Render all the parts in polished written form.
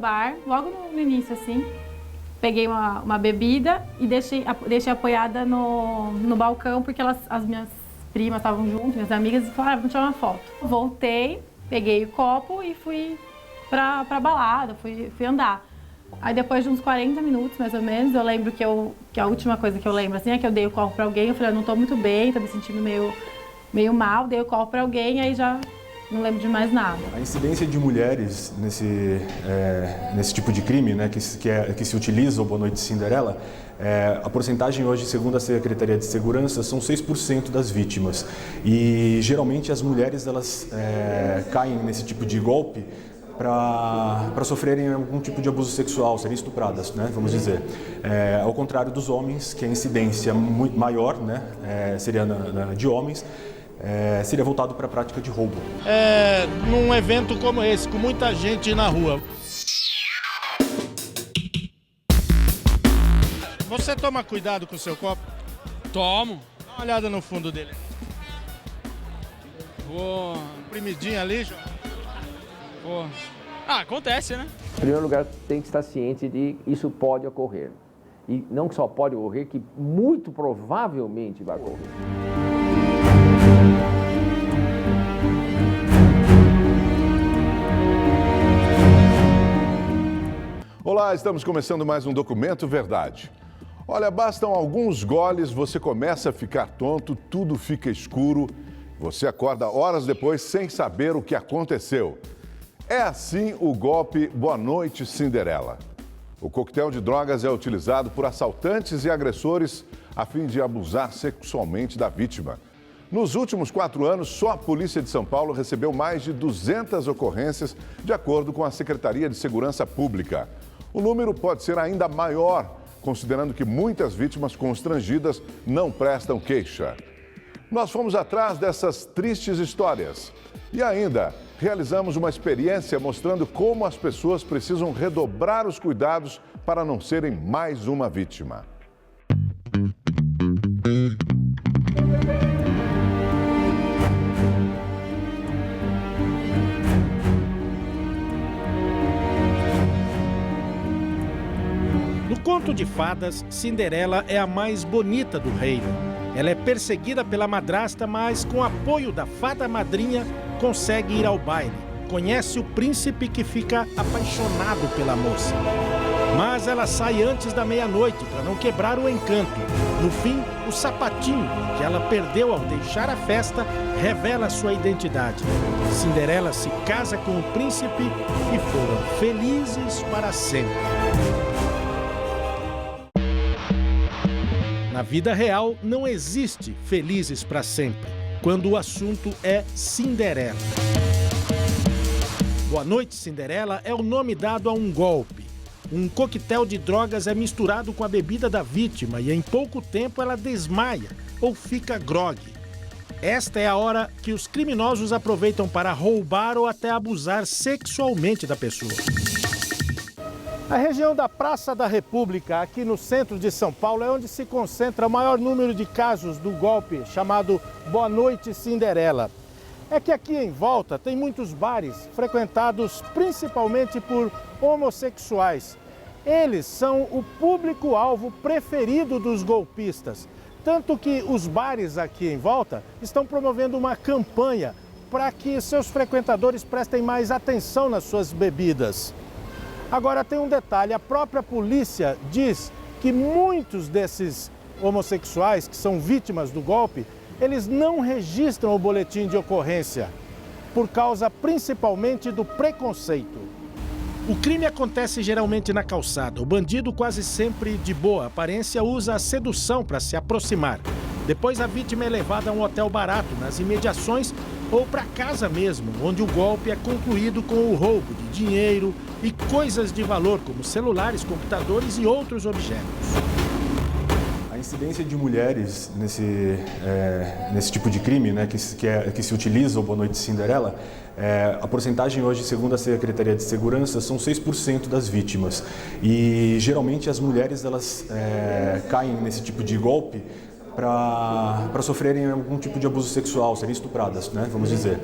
bar, logo no início, assim. Peguei uma bebida e deixei apoiada no balcão, porque as minhas primas estavam juntas, minhas amigas, e falaram, vamos tirar uma foto. Voltei, peguei o copo e fui pra balada, fui andar. Aí depois de uns 40 minutos, mais ou menos, eu lembro que a última coisa que eu lembro, assim, é que eu dei o copo pra alguém, eu falei, eu não tô muito bem, tô me sentindo meio mal, dei o copo pra alguém, aí já não lembro de mais nada. A incidência de mulheres nesse tipo de crime, né, que se utiliza o Boa Noite Cinderela, a porcentagem hoje, segundo a Secretaria de Segurança, são 6% das vítimas. E geralmente as mulheres elas caem nesse tipo de golpe para sofrerem algum tipo de abuso sexual, serem estupradas, né, vamos dizer. Ao contrário dos homens, que a incidência muito maior, né, seria de homens, seria voltado para a prática de roubo. Num evento como esse, com muita gente na rua. Você toma cuidado com o seu copo? Tomo. Dá uma olhada no fundo dele. Vou... Primidinha ali, João. Vou... acontece, né? Em primeiro lugar, tem que estar ciente de que isso pode ocorrer. E não só pode ocorrer, que muito provavelmente vai ocorrer. Olá, estamos começando mais um Documento Verdade. Olha, bastam alguns goles, você começa a ficar tonto, tudo fica escuro, você acorda horas depois sem saber o que aconteceu. É assim o golpe Boa Noite Cinderela. O coquetel de drogas é utilizado por assaltantes e agressores a fim de abusar sexualmente da vítima. Nos últimos 4 anos, só a Polícia de São Paulo recebeu mais de 200 ocorrências, de acordo com a Secretaria de Segurança Pública. O número pode ser ainda maior, considerando que muitas vítimas constrangidas não prestam queixa. Nós fomos atrás dessas tristes histórias e ainda realizamos uma experiência mostrando como as pessoas precisam redobrar os cuidados para não serem mais uma vítima. No conto de fadas, Cinderela é a mais bonita do reino. Ela é perseguida pela madrasta, mas com apoio da fada madrinha, consegue ir ao baile. Conhece o príncipe que fica apaixonado pela moça. Mas ela sai antes da meia-noite para não quebrar o encanto. No fim, o sapatinho que ela perdeu ao deixar a festa revela sua identidade. Cinderela se casa com o príncipe e foram felizes para sempre. Na vida real, não existe felizes para sempre, quando o assunto é Cinderela. Boa Noite Cinderela é o nome dado a um golpe. Um coquetel de drogas é misturado com a bebida da vítima e em pouco tempo ela desmaia ou fica grogue. Esta é a hora que os criminosos aproveitam para roubar ou até abusar sexualmente da pessoa. A região da Praça da República, aqui no centro de São Paulo, é onde se concentra o maior número de casos do golpe chamado Boa Noite Cinderela. É que aqui em volta tem muitos bares frequentados principalmente por homossexuais. Eles são o público-alvo preferido dos golpistas. Tanto que os bares aqui em volta estão promovendo uma campanha para que seus frequentadores prestem mais atenção nas suas bebidas. Agora tem um detalhe, a própria polícia diz que muitos desses homossexuais que são vítimas do golpe, eles não registram o boletim de ocorrência, por causa principalmente do preconceito. O crime acontece geralmente na calçada. O bandido, quase sempre de boa aparência, usa a sedução para se aproximar. Depois a vítima é levada a um hotel barato nas imediações ou para casa mesmo, onde o golpe é concluído com o roubo de dinheiro e coisas de valor, como celulares, computadores e outros objetos. A incidência de mulheres nesse tipo de crime, né, que se utiliza o Boa Noite Cinderela, a porcentagem hoje, segundo a Secretaria de Segurança, são 6% das vítimas. E geralmente as mulheres elas caem nesse tipo de golpe para sofrerem algum tipo de abuso sexual, serem estupradas, né, vamos dizer.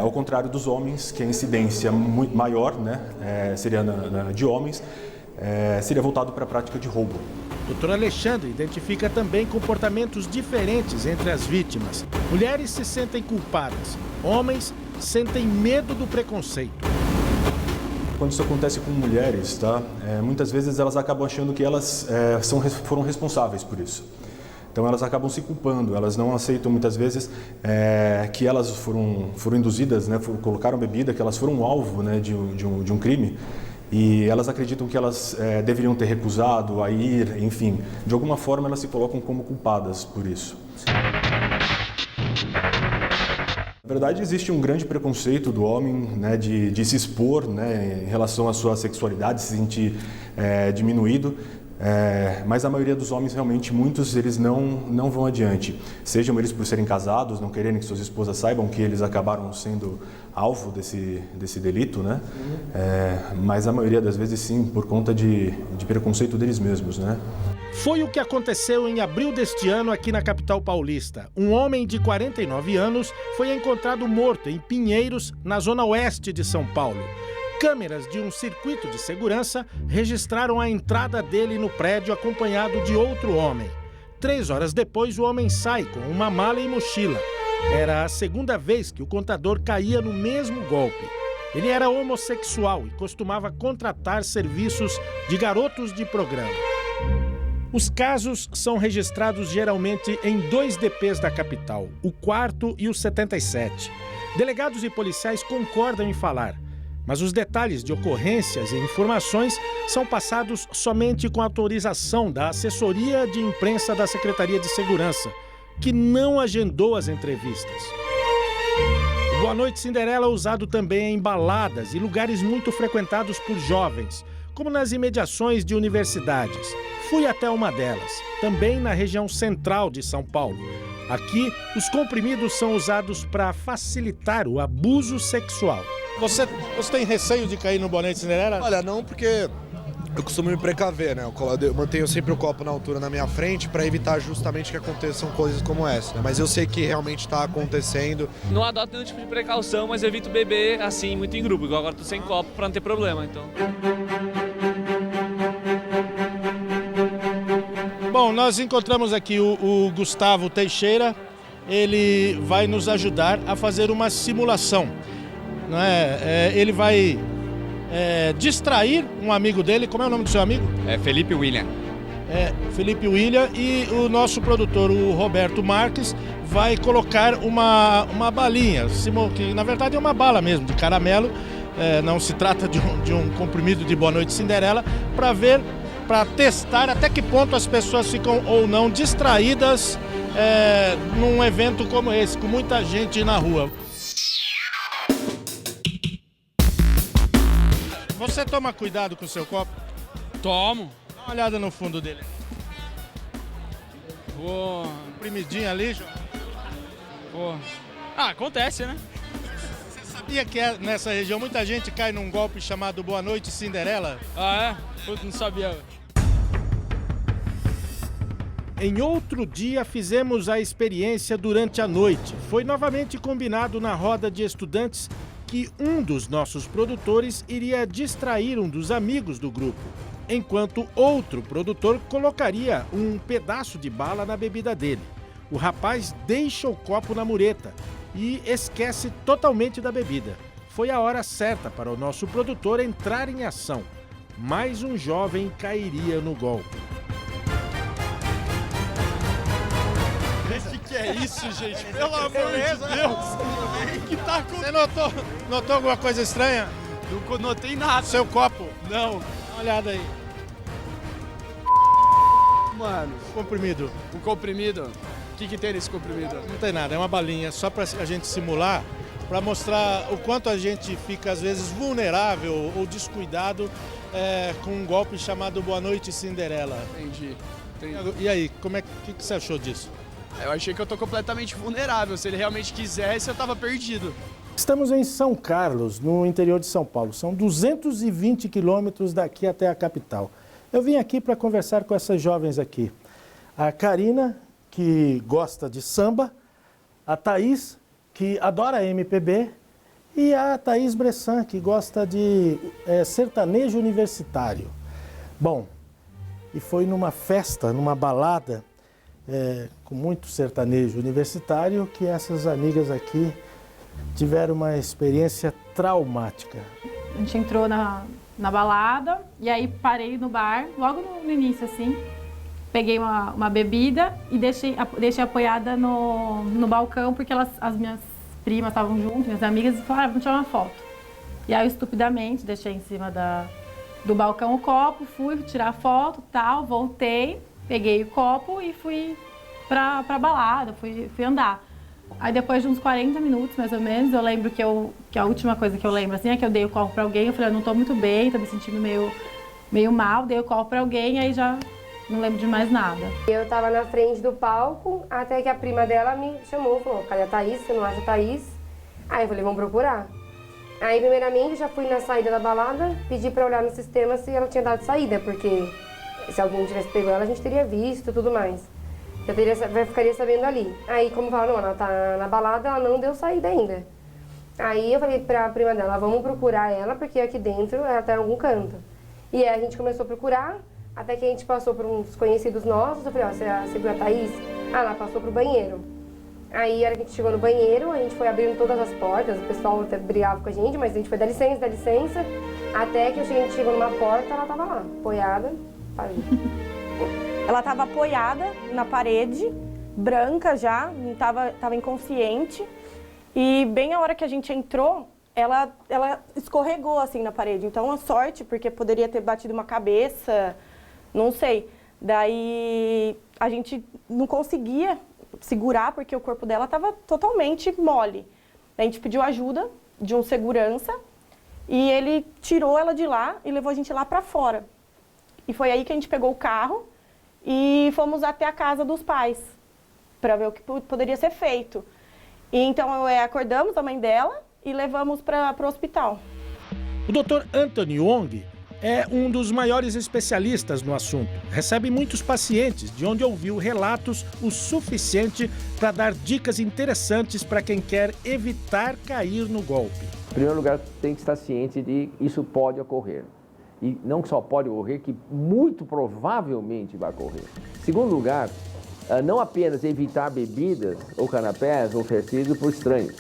Ao contrário dos homens, que a incidência muito maior, né, seria de homens, seria voltado para a prática de roubo. Dr. Alexandre identifica também comportamentos diferentes entre as vítimas. Mulheres se sentem culpadas, homens sentem medo do preconceito. Quando isso acontece com mulheres, tá? Muitas vezes elas acabam achando que elas foram responsáveis por isso. Então elas acabam se culpando, elas não aceitam muitas vezes que elas foram induzidas, né, colocaram bebida, que elas foram alvo, né, de um crime. E elas acreditam que elas deveriam ter recusado a ir, enfim, de alguma forma elas se colocam como culpadas por isso. Na verdade, existe um grande preconceito do homem, né, de se expor, né, em relação à sua sexualidade, se sentir diminuído. Mas a maioria dos homens, realmente, muitos eles não vão adiante. Sejam eles por serem casados, não quererem que suas esposas saibam que eles acabaram sendo alvo desse delito, né? Mas a maioria das vezes, sim, por conta de preconceito deles mesmos, né? Foi o que aconteceu em abril deste ano aqui na capital paulista. Um homem de 49 anos foi encontrado morto em Pinheiros, na zona oeste de São Paulo. Câmeras de um circuito de segurança registraram a entrada dele no prédio acompanhado de outro homem. 3 horas depois, o homem sai com uma mala e mochila. Era a segunda vez que o contador caía no mesmo golpe. Ele era homossexual e costumava contratar serviços de garotos de programa. Os casos são registrados geralmente em 2 DPs da capital, o 4º e o 77. Delegados e policiais concordam em falar, mas os detalhes de ocorrências e informações são passados somente com autorização da assessoria de imprensa da Secretaria de Segurança, que não agendou as entrevistas. O Boa Noite Cinderela é usado também em baladas e lugares muito frequentados por jovens, como nas imediações de universidades. Fui até uma delas, também na região central de São Paulo. Aqui, os comprimidos são usados para facilitar o abuso sexual. Você tem receio de cair no Boa Noite Cinderela? Olha, não, porque eu costumo me precaver, né? Eu mantenho sempre o copo na altura na minha frente para evitar justamente que aconteçam coisas como essa, né? Mas eu sei que realmente está acontecendo. Não adoto nenhum tipo de precaução, mas evito beber assim muito em grupo, igual agora tô sem copo para não ter problema, então. Bom, nós encontramos aqui o Gustavo Teixeira. Ele vai nos ajudar a fazer uma simulação. Não é? Ele vai distrair um amigo dele. Como é o nome do seu amigo? Felipe William. Felipe William, e o nosso produtor, o Roberto Marques, vai colocar uma balinha, que na verdade é uma bala mesmo, de caramelo. Não se trata de um comprimido de Boa Noite Cinderela, para testar até que ponto as pessoas ficam ou não distraídas num evento como esse, com muita gente na rua. Você toma cuidado com o seu copo? Tomo. Dá uma olhada no fundo dele. Pô. Comprimidinho ali, João. Pô. Ah, acontece, né? Você sabia que nessa região muita gente cai num golpe chamado Boa Noite Cinderela? Ah, é? Putz, não sabia. Em outro dia, fizemos a experiência durante a noite. Foi novamente combinado na roda de estudantes que um dos nossos produtores iria distrair um dos amigos do grupo, enquanto outro produtor colocaria um pedaço de bala na bebida dele. O rapaz deixa o copo na mureta e esquece totalmente da bebida. Foi a hora certa para o nosso produtor entrar em ação. Mais um jovem cairia no golpe. Que é isso, gente? Pelo amor de Deus! O que tá acontecendo? Você notou alguma coisa estranha? Não notei nada. Seu copo? Não. Dá uma olhada aí. Mano. Comprimido. O comprimido? O que tem nesse comprimido? Não tem nada, é uma balinha só pra a gente simular, pra mostrar o quanto a gente fica às vezes vulnerável ou descuidado com um golpe chamado Boa Noite Cinderela. Entendi. E aí, o que você achou disso? Eu achei que eu tô completamente vulnerável. Se ele realmente quisesse, eu tava perdido. Estamos em São Carlos, no interior de São Paulo. São 220 quilômetros daqui até a capital. Eu vim aqui para conversar com essas jovens aqui. A Karina que gosta de samba, a Thaís, que adora MPB, e a Thaís Bressan, que gosta de sertanejo universitário. Bom, e foi numa festa, numa balada, com muito sertanejo universitário, que essas amigas aqui tiveram uma experiência traumática. A gente entrou na balada e aí parei no bar, logo no início, assim. Peguei uma bebida e deixei apoiada no balcão, porque as minhas primas estavam juntas, minhas amigas, e falaram, vamos tirar uma foto. E aí eu estupidamente deixei em cima do balcão o copo, fui tirar foto, tal, voltei, peguei o copo e fui pra balada, fui andar. Aí depois de uns 40 minutos, mais ou menos, eu lembro que a última coisa que eu lembro, assim, é que eu dei o copo pra alguém, eu falei, eu não tô muito bem, tô me sentindo meio mal, dei o copo pra alguém, aí já não lembro de mais nada. Eu tava na frente do palco, até que a prima dela me chamou, falou, cadê a Thaís? Você não acha a Thaís? Aí eu falei, vamos procurar. Aí, primeiramente, já fui na saída da balada, pedi pra olhar no sistema se ela tinha dado saída, porque se alguém tivesse pego ela, a gente teria visto e tudo mais. Eu ficaria sabendo ali. Aí, como falaram, não, ela tá na balada, ela não deu saída ainda. Aí eu falei pra prima dela, vamos procurar ela, porque aqui dentro ela tá em algum canto. E aí a gente começou a procurar, até que a gente passou por uns conhecidos nossos. Eu falei, ó, você viu a Thaís? Ah, ela passou pro banheiro. Aí, a hora que a gente chegou no banheiro, a gente foi abrindo todas as portas, o pessoal até brigava com a gente, mas a gente foi, dá licença, até que a gente chegou numa porta, ela tava lá, apoiada, parou. Ela estava apoiada na parede, branca já, estava inconsciente. E bem a hora que a gente entrou, ela escorregou assim na parede. Então, a sorte, porque poderia ter batido uma cabeça, não sei. Daí, a gente não conseguia segurar, porque o corpo dela estava totalmente mole. A gente pediu ajuda de um segurança e ele tirou ela de lá e levou a gente lá para fora. E foi aí que a gente pegou o carro e fomos até a casa dos pais para ver o que poderia ser feito. E então acordamos a mãe dela e levamos para o hospital. O Dr. Anthony Wong é um dos maiores especialistas no assunto. Recebe muitos pacientes, de onde ouviu relatos o suficiente para dar dicas interessantes para quem quer evitar cair no golpe. Em primeiro lugar, tem que estar ciente de que isso pode ocorrer. E não só pode ocorrer, que muito provavelmente vai ocorrer. Em segundo lugar, não apenas evitar bebidas ou canapés oferecidos por estranhos.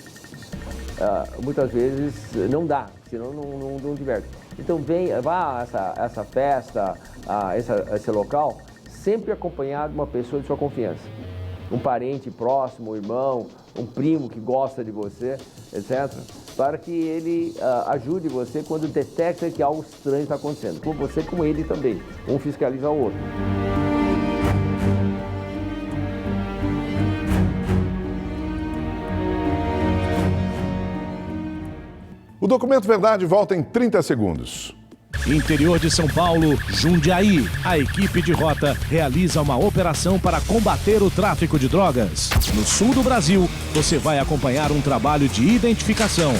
Muitas vezes não dá, senão não diverte. Então vá a essa festa, a esse local, sempre acompanhado de uma pessoa de sua confiança. Um parente próximo, um irmão, um primo que gosta de você, etc. Para que ele ajude você quando detecta que algo estranho está acontecendo. Com você, como ele também. Um fiscaliza o outro. O Documento Verdade volta em 30 segundos. Interior de São Paulo, Jundiaí. A equipe de rota realiza uma operação para combater o tráfico de drogas. No sul do Brasil, você vai acompanhar um trabalho de identificação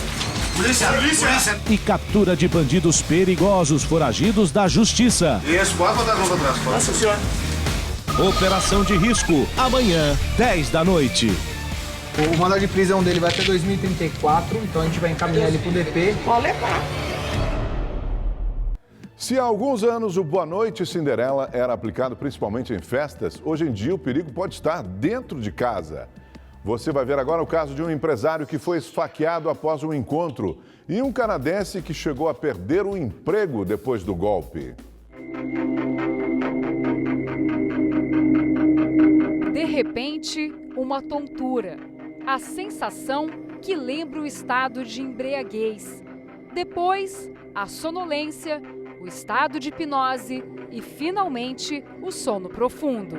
e captura de bandidos perigosos foragidos da justiça. Isso, pode botar a roupa atrás. Nossa senhora. Operação de risco, amanhã, 10 da noite. O mandado de prisão dele vai até 2034, então a gente vai encaminhar ele pro DP. Pode levar. Se há alguns anos o Boa Noite Cinderela era aplicado principalmente em festas, hoje em dia o perigo pode estar dentro de casa. Você vai ver agora o caso de um empresário que foi esfaqueado após um encontro e um canadense que chegou a perder o emprego depois do golpe. De repente, uma tontura. A sensação que lembra o estado de embriaguez. Depois, a sonolência, o estado de hipnose e, finalmente, o sono profundo.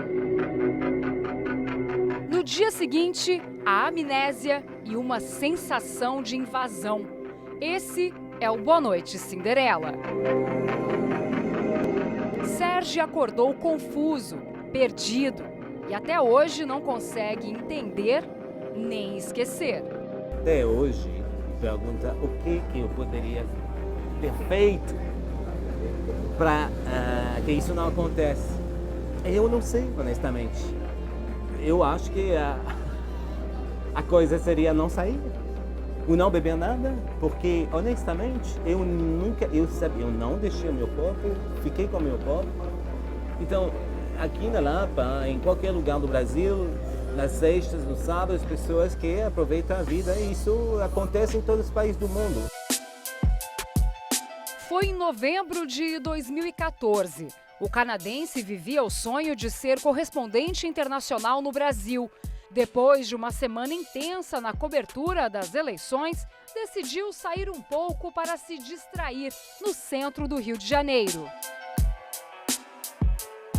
No dia seguinte, a amnésia e uma sensação de invasão. Esse é o Boa Noite Cinderela. Sérgio acordou confuso, perdido e até hoje não consegue entender nem esquecer. Até hoje, me pergunta o que eu poderia ter feito para que isso não aconteça. Eu não sei, honestamente. eu acho que a coisa seria não sair, ou não beber nada, porque honestamente eu não deixei o meu copo, fiquei com o meu copo. Então, aqui na Lapa, em qualquer lugar do Brasil, nas sextas, no sábado, as pessoas que aproveitam a vida, e isso acontece em todos os países do mundo. Foi em novembro de 2014. O canadense vivia o sonho de ser correspondente internacional no Brasil. Depois de uma semana intensa na cobertura das eleições, decidiu sair um pouco para se distrair no centro do Rio de Janeiro.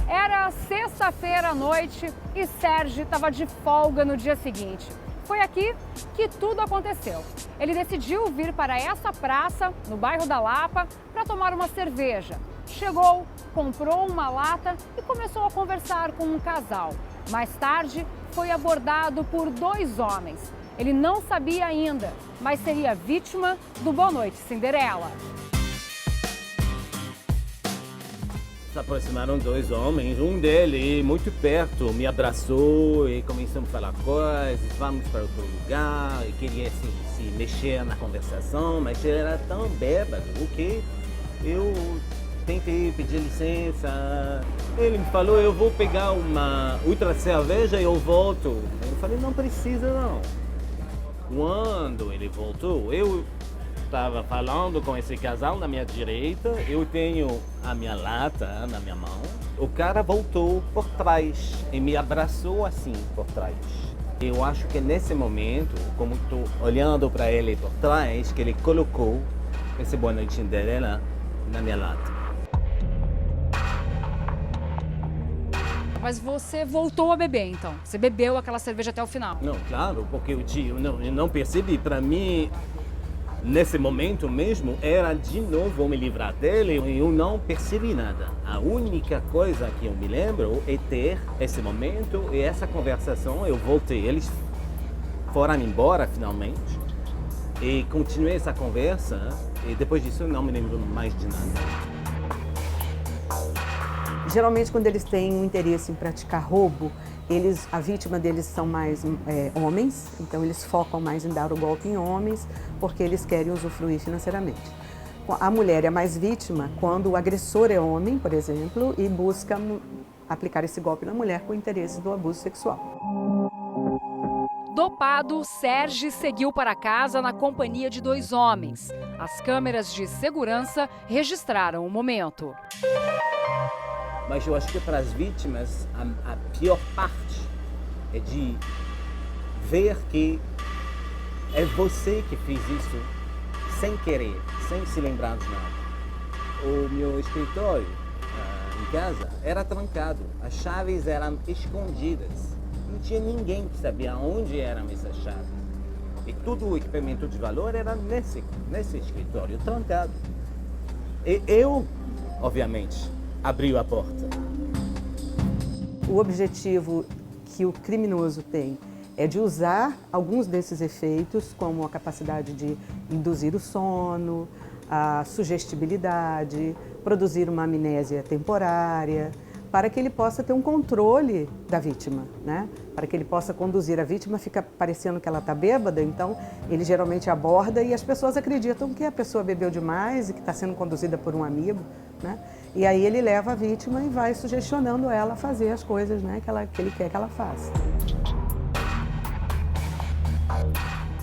Era sexta-feira à noite e Sérgio estava de folga no dia seguinte. Foi aqui que tudo aconteceu. Ele decidiu vir para essa praça, no bairro da Lapa, para tomar uma cerveja. Chegou, comprou uma lata e começou a conversar com um casal. Mais tarde, foi abordado por 2 homens. Ele não sabia ainda, mas seria vítima do Boa Noite Cinderela. Se aproximaram 2 homens, um deles muito perto me abraçou e começamos a falar coisas, vamos para outro lugar, e queria se mexer na conversação, mas ele era tão bêbado que eu tentei pedir licença. Ele me falou, eu vou pegar uma outra cerveja e eu volto. Eu falei, não precisa não. Quando ele voltou, eu estava falando com esse casal na minha direita, eu tenho a minha lata na minha mão. O cara voltou por trás e me abraçou assim por trás. Eu acho que nesse momento, como estou olhando para ele por trás, que ele colocou esse Boa Noite Cinderela na minha lata. Mas você voltou a beber, então? Você bebeu aquela cerveja até o final? Não, claro, porque eu não percebi. Para mim, nesse momento mesmo, era de novo me livrar dele e eu não percebi nada. A única coisa que eu me lembro é ter esse momento e essa conversação. Eu voltei, eles foram embora finalmente e continuei essa conversa e depois disso eu não me lembro mais de nada. Geralmente, quando eles têm um interesse em praticar roubo, a vítima deles são mais homens, então eles focam mais em dar o golpe em homens, porque eles querem usufruir financeiramente. A mulher é mais vítima quando o agressor é homem, por exemplo, e busca aplicar esse golpe na mulher com o interesse do abuso sexual. Dopado, Sérgio seguiu para casa na companhia de 2 homens. As câmeras de segurança registraram o momento. Mas eu acho que para as vítimas, a pior parte é de ver que é você que fez isso sem querer, sem se lembrar de nada. O meu escritório em casa era trancado, as chaves eram escondidas. Não tinha ninguém que sabia onde eram essas chaves. E todo o equipamento de valor era nesse escritório, trancado. E eu, obviamente, abriu a porta. O objetivo que o criminoso tem é de usar alguns desses efeitos, como a capacidade de induzir o sono, a sugestibilidade, produzir uma amnésia temporária, para que ele possa ter um controle da vítima, né? Para que ele possa conduzir a vítima, fica parecendo que ela está bêbada, então ele geralmente aborda e as pessoas acreditam que a pessoa bebeu demais e que está sendo conduzida por um amigo, né? E aí ele leva a vítima e vai sugestionando ela a fazer as coisas, né, que ele quer que ela faça.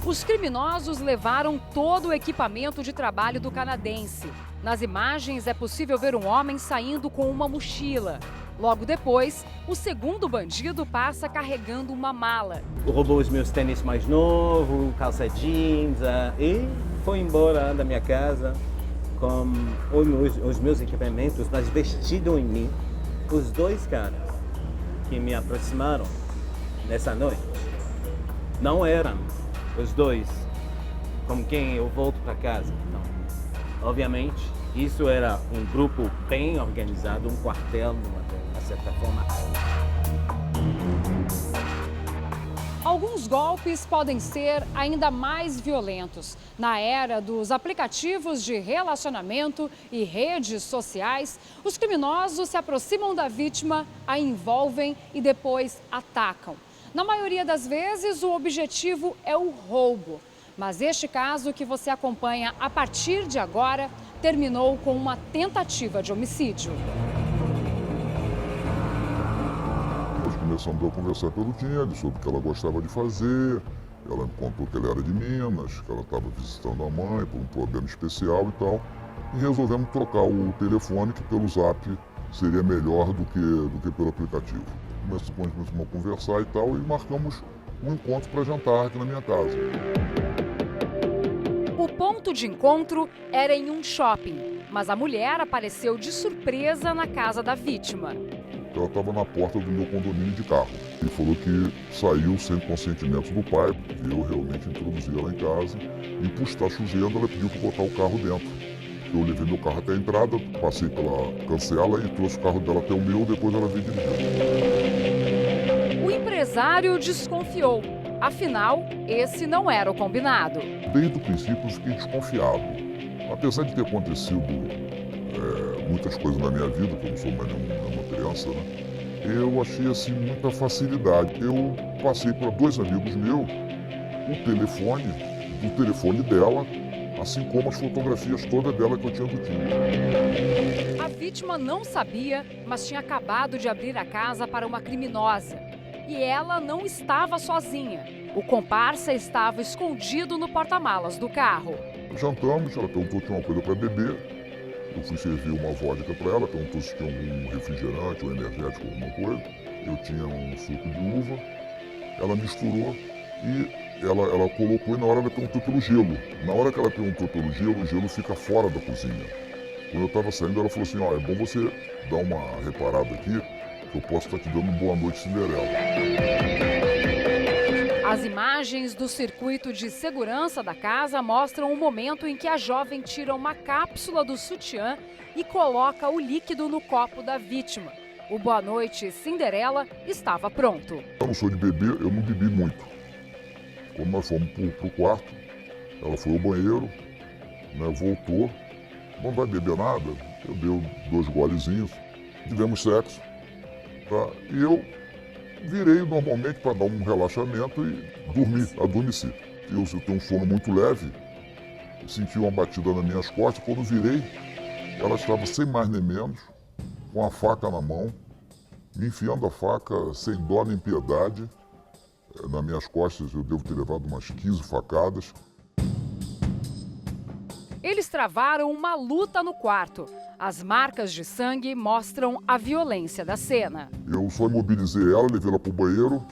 Os criminosos levaram todo o equipamento de trabalho do canadense. Nas imagens é possível ver um homem saindo com uma mochila. Logo depois, o segundo bandido passa carregando uma mala. Roubou os meus tênis mais novos, calça jeans e foi embora da minha casa com os meus equipamentos, mas vestido em mim. Os 2 caras que me aproximaram nessa noite não eram os 2 com quem eu volto para casa. Não. Obviamente, isso era um grupo bem organizado, um quartel, de certa forma. Alguns golpes podem ser ainda mais violentos. Na era dos aplicativos de relacionamento e redes sociais, os criminosos se aproximam da vítima, a envolvem e depois atacam. Na maioria das vezes, o objetivo é o roubo. Mas este caso que você acompanha a partir de agora terminou com uma tentativa de homicídio. Nós começamos a conversar pelo dinheiro, sobre o que ela gostava de fazer. Ela me contou que ela era de Minas, que ela estava visitando a mãe por um problema especial e tal. E resolvemos trocar o telefone, que pelo Zap seria melhor do que pelo aplicativo. Começamos a conversar e tal, e marcamos um encontro para jantar aqui na minha casa. O ponto de encontro era em um shopping, mas a mulher apareceu de surpresa na casa da vítima. Ela estava na porta do meu condomínio de carro e falou que saiu sem consentimento do pai. Eu realmente introduzi ela em casa e, por estar chovendo, ela pediu para botar o carro dentro. Eu levei meu carro até a entrada, passei pela cancela e trouxe o carro dela até o meu, depois ela veio dirigindo. O empresário desconfiou. Afinal, esse não era o combinado. Desde o princípio eu fiquei desconfiado. Apesar de ter acontecido muitas coisas na minha vida, que eu não sou mais nenhuma criança, né? Eu achei assim muita facilidade. Eu passei para 2 amigos meus o telefone dela, assim como as fotografias todas dela que eu tinha do time. A vítima não sabia, mas tinha acabado de abrir a casa para uma criminosa. E ela não estava sozinha. O comparsa estava escondido no porta-malas do carro. Jantamos, ela perguntou se tinha uma coisa para beber. Eu fui servir uma vodka para ela, perguntou se tinha algum refrigerante ou energético, alguma coisa. Eu tinha um suco de uva. Ela misturou e ela colocou e na hora ela perguntou pelo gelo. Na hora que ela perguntou pelo gelo, o gelo fica fora da cozinha. Quando eu estava saindo, ela falou assim, é bom você dar uma reparada aqui, que eu posso estar te dando uma boa noite, Cinderela. As imagens do circuito de segurança da casa mostram o momento em que a jovem tira uma cápsula do sutiã e coloca o líquido no copo da vítima. O Boa Noite Cinderela estava pronto. Eu não sou de beber, eu não bebi muito. Quando nós fomos pro quarto, ela foi ao banheiro, né, voltou. Não vai beber nada? Eu dei 2 golezinhos, tivemos sexo. Tá? E eu virei normalmente para dar um relaxamento e adormeci. Eu tenho um sono muito leve, senti uma batida nas minhas costas. Quando virei, ela estava sem mais nem menos, com a faca na mão, me enfiando a faca sem dó nem piedade. Nas minhas costas eu devo ter levado umas 15 facadas. Eles travaram uma luta no quarto. As marcas de sangue mostram a violência da cena. Eu só imobilizei ela, levei ela para o banheiro,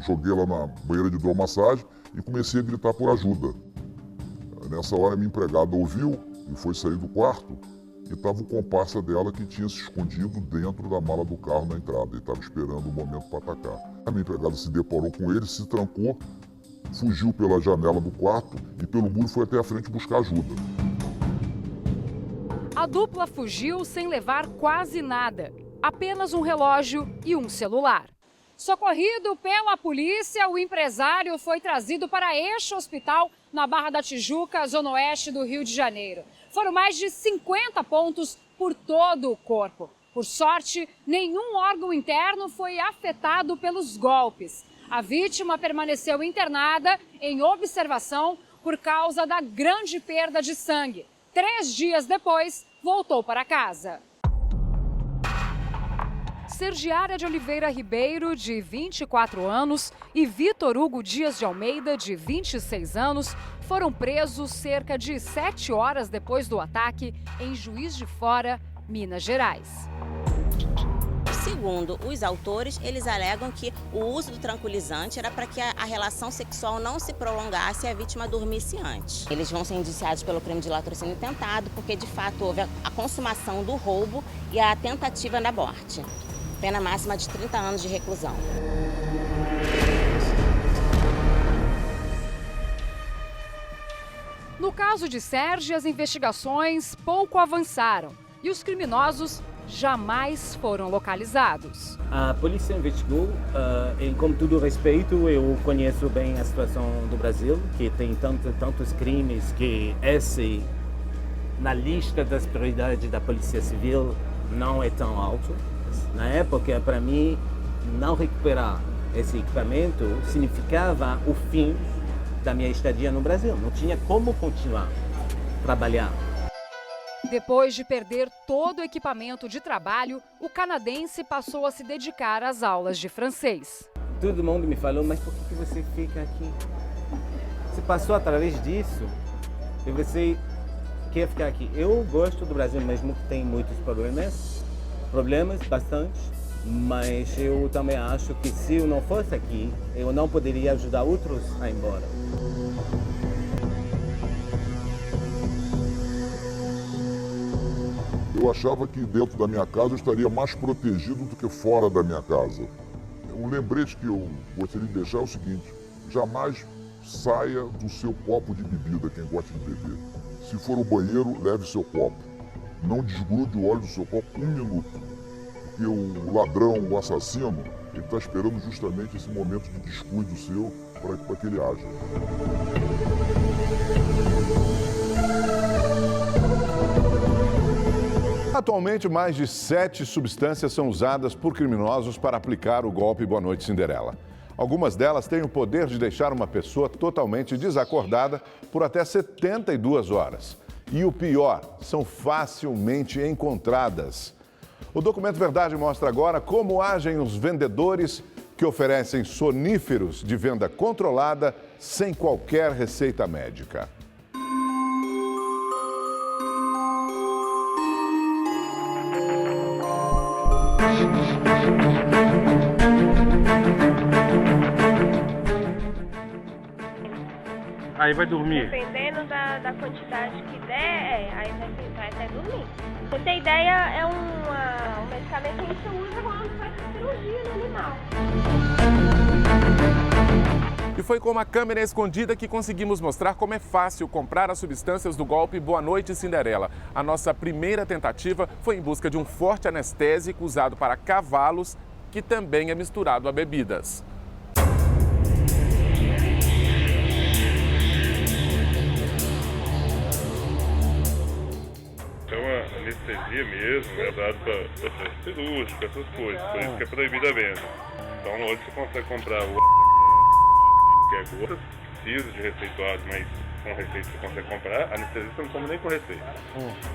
joguei ela na banheira de hidromassagem e comecei a gritar por ajuda. Nessa hora, minha empregada ouviu e foi sair do quarto e estava o comparsa dela que tinha se escondido dentro da mala do carro na entrada e estava esperando o momento para atacar. A minha empregada se deparou com ele, se trancou, fugiu pela janela do quarto e pelo muro foi até a frente buscar ajuda. A dupla fugiu sem levar quase nada, apenas um relógio e um celular. Socorrido pela polícia, o empresário foi trazido para este hospital na Barra da Tijuca, zona oeste do Rio de Janeiro. Foram mais de 50 pontos por todo o corpo. Por sorte, nenhum órgão interno foi afetado pelos golpes. A vítima permaneceu internada em observação por causa da grande perda de sangue. 3 dias depois, voltou para casa. Sergiária de Oliveira Ribeiro, de 24 anos, e Vitor Hugo Dias de Almeida, de 26 anos, foram presos cerca de 7 horas depois do ataque em Juiz de Fora, Minas Gerais. Segundo os autores, eles alegam que o uso do tranquilizante era para que a relação sexual não se prolongasse e a vítima dormisse antes. Eles vão ser indiciados pelo crime de latrocínio tentado, porque de fato houve a consumação do roubo e a tentativa da morte. Pena máxima de 30 anos de reclusão. No caso de Sérgio, as investigações pouco avançaram e os criminosos jamais foram localizados. A polícia investigou, com todo respeito, eu conheço bem a situação do Brasil, que tem tantos crimes que esse, na lista das prioridades da Polícia Civil, não é tão alto. Na época, para mim, não recuperar esse equipamento significava o fim da minha estadia no Brasil. Não tinha como continuar a trabalhar. Depois de perder todo o equipamento de trabalho, o canadense passou a se dedicar às aulas de francês. Todo mundo me falou, mas por que você fica aqui? Você passou através disso e você quer ficar aqui. Eu gosto do Brasil, mesmo que tem muitos problemas bastante, mas eu também acho que se eu não fosse aqui, eu não poderia ajudar outros a ir embora. Eu achava que dentro da minha casa eu estaria mais protegido do que fora da minha casa. Um lembrete que eu gostaria de deixar é o seguinte: jamais saia do seu copo de bebida, quem gosta de beber. Se for ao banheiro, leve seu copo. Não desgrude o óleo do seu copo 1 minuto. Porque o ladrão, o assassino, ele está esperando justamente esse momento de descuido seu para que ele haja. Atualmente, mais de 7 substâncias são usadas por criminosos para aplicar o golpe Boa Noite Cinderela. Algumas delas têm o poder de deixar uma pessoa totalmente desacordada por até 72 horas. E o pior, são facilmente encontradas. O Documento Verdade mostra agora como agem os vendedores que oferecem soníferos de venda controlada sem qualquer receita médica. Aí vai dormir? Dependendo da quantidade que der, aí vai até dormir. Pra você ter ideia, é um medicamento que a gente usa quando faz cirurgia no animal. E foi com uma câmera escondida que conseguimos mostrar como é fácil comprar as substâncias do golpe Boa Noite Cinderela. A nossa primeira tentativa foi em busca de um forte anestésico usado para cavalos, que também é misturado a bebidas. É uma anestesia mesmo, é dado para processo cirúrgico, essas coisas, por isso que é proibida a venda. Então hoje você consegue comprar o que é gotas, precisa de receituário, mas com receita você consegue comprar. Anestesia você não toma nem com receita.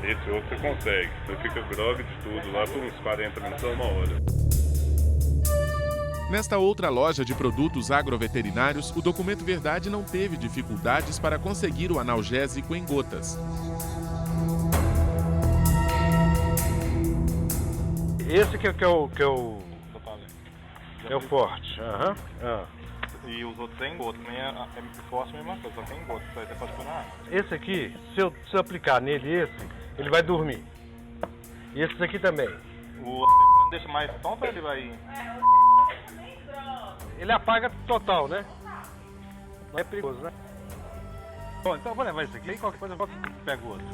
Esse outro você consegue. Você fica grog de tudo lá por uns 40 minutos a 1 hora. Nesta outra loja de produtos agroveterinários, o Documento Verdade não teve dificuldades para conseguir o analgésico em gotas. Esse que é o forte. E os outros tem gotas, também é forte a mesma coisa, só tem gotas, isso aí você pode pôr na água. Esse aqui, se eu aplicar nele ele vai dormir. E esse aqui também. O não deixa mais tonto, ele vai... Ele apaga total, né? Não é perigoso, né? Bom, então eu vou levar esse aqui e qualquer coisa eu pego outro.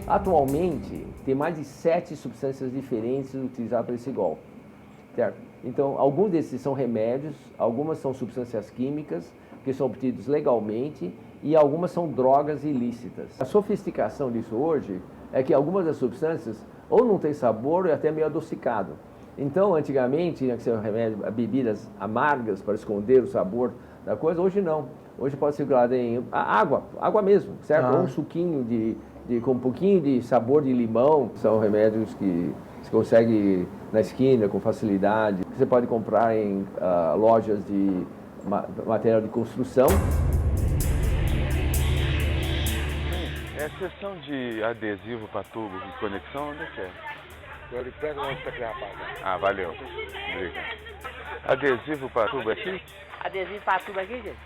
Atualmente, tem mais de 7 substâncias diferentes utilizadas para esse golpe, certo? Então, alguns desses são remédios, algumas são substâncias químicas, que são obtidos legalmente, e algumas são drogas ilícitas. A sofisticação disso hoje é que algumas das substâncias ou não tem sabor ou é até meio adocicado. Então, antigamente, tinha que ser bebidas amargas para esconder o sabor da coisa, hoje não. Hoje pode ser circular em água mesmo, certo? Ou um suquinho com um pouquinho de sabor de limão. São remédios que você consegue na esquina com facilidade. Você pode comprar em lojas de material de construção. É questão de adesivo para tubo de conexão, onde é que é? Agora pega onde está criado. Ah, valeu. Obrigado. Adesivo para tubo aqui? Adesivo para tubo aqui, gente?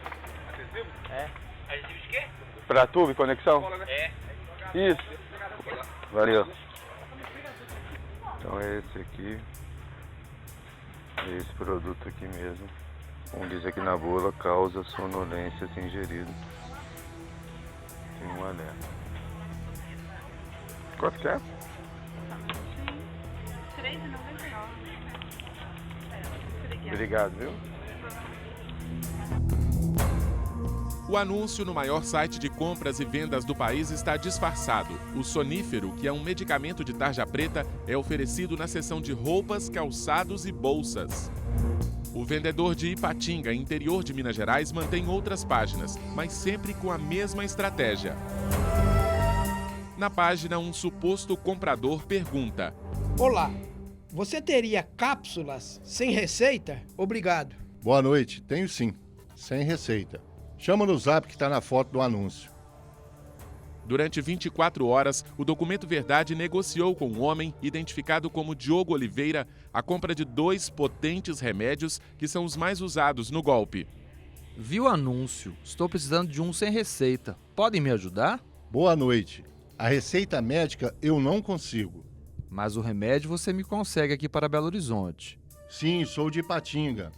Adesivo? É. Adesivo de quê? Para tubo e conexão? É. Isso. Valeu. Então é esse aqui. É esse produto aqui mesmo. Como diz aqui na bula, causa sonolência se ingerido. Tem um alerta. Quanto que é? R$3,99. Obrigado, viu? O anúncio no maior site de compras e vendas do país está disfarçado. O sonífero, que é um medicamento de tarja preta, é oferecido na seção de roupas, calçados e bolsas. O vendedor de Ipatinga, interior de Minas Gerais, mantém outras páginas, mas sempre com a mesma estratégia. Na página, um suposto comprador pergunta: Olá, você teria cápsulas sem receita? Obrigado. Boa noite, tenho sim, sem receita. Chama no zap que está na foto do anúncio. Durante 24 horas, o Documento Verdade negociou com um homem identificado como Diogo Oliveira a compra de 2 potentes remédios que são os mais usados no golpe. Vi o anúncio. Estou precisando de um sem receita. Podem me ajudar? Boa noite. A receita médica eu não consigo. Mas o remédio você me consegue aqui para Belo Horizonte. Sim, sou de Ipatinga.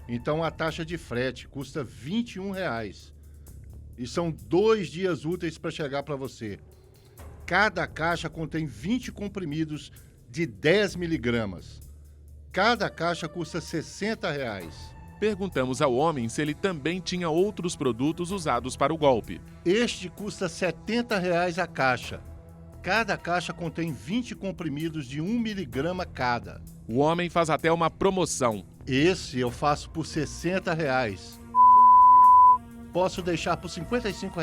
Então a taxa de frete custa R$ 21. E são 2 dias úteis para chegar para você. Cada caixa contém 20 comprimidos de 10 miligramas. Cada caixa custa R$ 60. Perguntamos ao homem se ele também tinha outros produtos usados para o golpe. Este custa R$ 70 a caixa. Cada caixa contém 20 comprimidos de 1 miligrama cada. O homem faz até uma promoção. Esse eu faço por R$ 60. Posso deixar por R$ 55.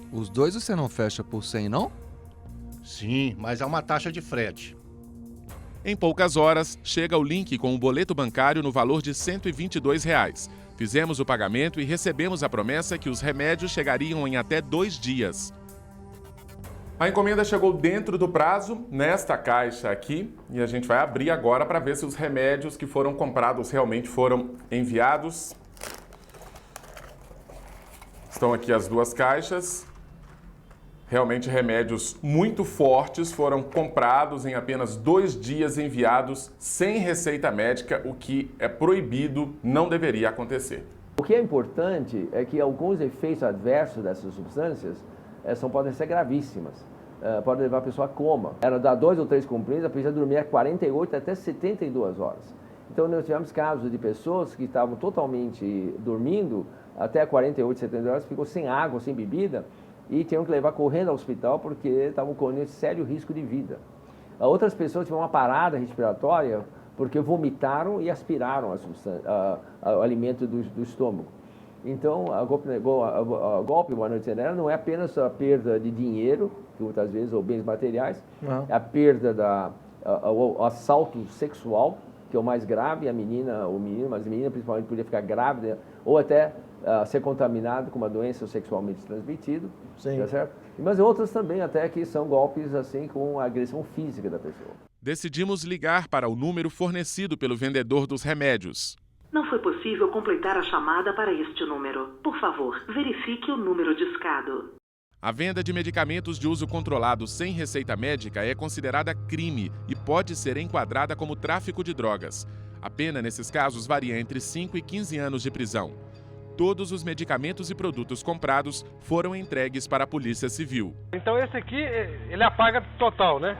Os dois você não fecha por 100, não? Sim, mas há uma taxa de frete. Em poucas horas, chega o link com o boleto bancário no valor de R$ 122. Fizemos o pagamento e recebemos a promessa que os remédios chegariam em até 2 dias. A encomenda chegou dentro do prazo, nesta caixa aqui, e a gente vai abrir agora para ver se os remédios que foram comprados realmente foram enviados. Estão aqui as 2 caixas. Realmente remédios muito fortes foram comprados em apenas 2 dias, enviados sem receita médica, o que é proibido, não deveria acontecer. O que é importante é que alguns efeitos adversos dessas substâncias podem ser gravíssimas. Podem levar a pessoa a coma. Era dar 2 ou 3 comprimidos, a pessoa dormia 48 até 72 horas. Então nós tivemos casos de pessoas que estavam totalmente dormindo, até 48, 72 horas, ficou sem água, sem bebida, e tinham que levar correndo ao hospital porque estavam correndo sério risco de vida. Outras pessoas tiveram uma parada respiratória porque vomitaram e aspiraram o alimento do estômago. Então, a golpe Boa Noite Cinderela não é apenas a perda de dinheiro, que muitas vezes, ou bens materiais, é a perda o assalto sexual, que é o mais grave, a menina, ou menino, mas a menina principalmente podia ficar grávida, ou até ser contaminado com uma doença sexualmente transmitida, tá certo? Mas outras também até que são golpes assim com a agressão física da pessoa. Decidimos ligar para o número fornecido pelo vendedor dos remédios. Não foi possível completar a chamada para este número. Por favor, verifique o número discado. A venda de medicamentos de uso controlado sem receita médica é considerada crime e pode ser enquadrada como tráfico de drogas. A pena nesses casos varia entre 5 e 15 anos de prisão. Todos os medicamentos e produtos comprados foram entregues para a Polícia Civil. Então esse aqui, ele apaga total, né?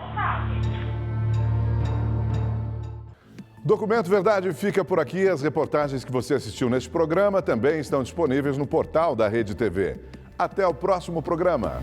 Documento Verdade fica por aqui. As reportagens que você assistiu neste programa também estão disponíveis no portal da Rede TV. Até o próximo programa.